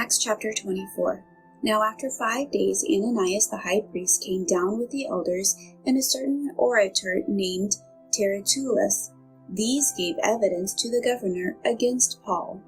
Acts chapter 24. Now after 5 days Ananias the high priest came down with the elders and a certain orator named Tertullus. These gave evidence to the governor against Paul.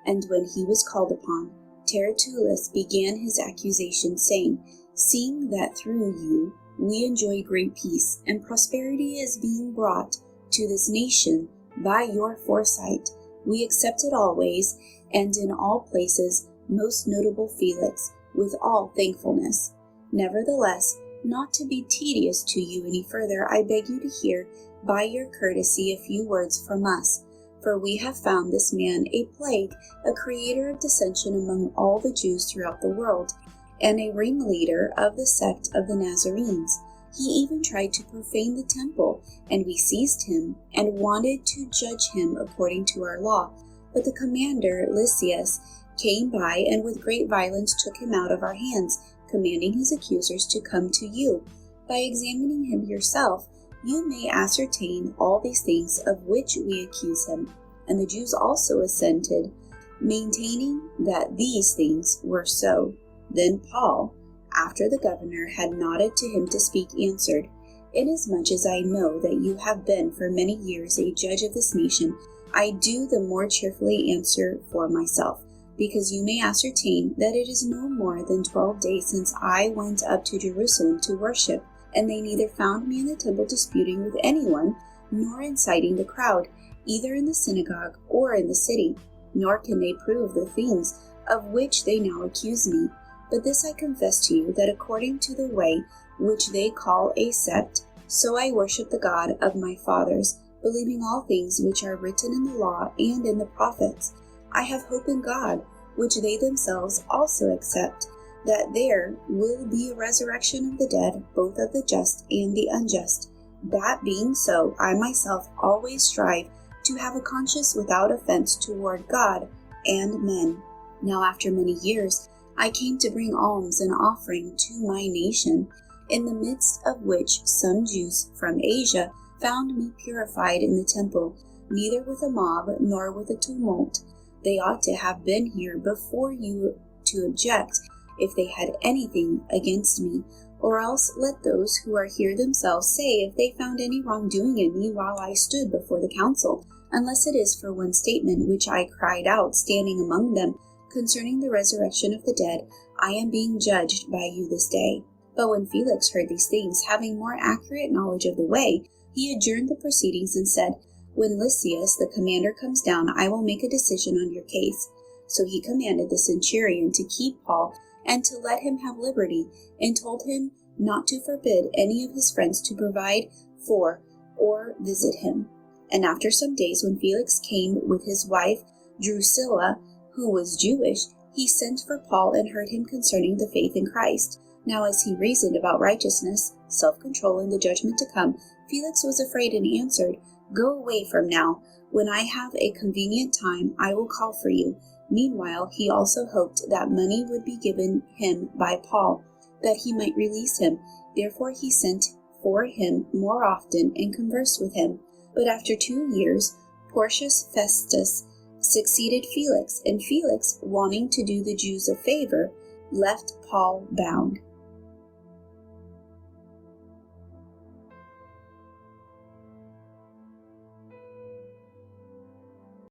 And when he was called upon, Tertullus began his accusation, saying, Seeing that through you we enjoy great peace, and prosperity is being brought to this nation by your foresight, we accept it always, and in all places, most notable Felix, with all thankfulness. Nevertheless, not to be tedious to you any further, I beg you to hear by your courtesy a few words from us. For we have found this man a plague, a creator of dissension among all the Jews throughout the world, and a ringleader of the sect of the Nazarenes. He even tried to profane the temple, and we seized him and wanted to judge him according to our law. But the commander Lysias came by and with great violence took him out of our hands, commanding his accusers to come to you. By examining him yourself, you may ascertain all these things of which we accuse him. And the Jews also assented, maintaining that these things were so. Then Paul, after the governor had nodded to him to speak, answered, Inasmuch as I know that you have been for many years a judge of this nation, I do the more cheerfully answer for myself, because you may ascertain that it is no more than 12 days since I went up to Jerusalem to worship, and they neither found me in the temple disputing with anyone, nor inciting the crowd, either in the synagogue or in the city, nor can they prove the things of which they now accuse me. But this I confess to you, that according to the way which they call a sect, so I worship the God of my fathers, believing all things which are written in the law and in the prophets. I have hope in God, which they themselves also accept, that there will be a resurrection of the dead, both of the just and the unjust. That being so, I myself always strive to have a conscience without offense toward God and men. Now after many years, I came to bring alms and offering to my nation, in the midst of which some Jews from Asia found me purified in the temple, neither with a mob nor with a tumult. They ought to have been here before you to object, if they had anything against me, or else let those who are here themselves say if they found any wrongdoing in me while I stood before the council, unless it is for one statement which I cried out standing among them, concerning the resurrection of the dead, I am being judged by you this day. But when Felix heard these things, having more accurate knowledge of the way, he adjourned the proceedings and said, When Lysias the commander comes down, I will make a decision on your case. So he commanded the centurion to keep Paul and to let him have liberty, and told him not to forbid any of his friends to provide for or visit him. And after some days, when Felix came with his wife Drusilla, who was Jewish, he sent for Paul and heard him concerning the faith in Christ. Now as he reasoned about righteousness, self-control, and the judgment to come, Felix was afraid and answered, Go away from now. When I have a convenient time, I will call for you. Meanwhile, he also hoped that money would be given him by Paul, that he might release him. Therefore he sent for him more often and conversed with him. But after 2 years, Porcius Festus succeeded Felix, and Felix, wanting to do the Jews a favor, left Paul bound.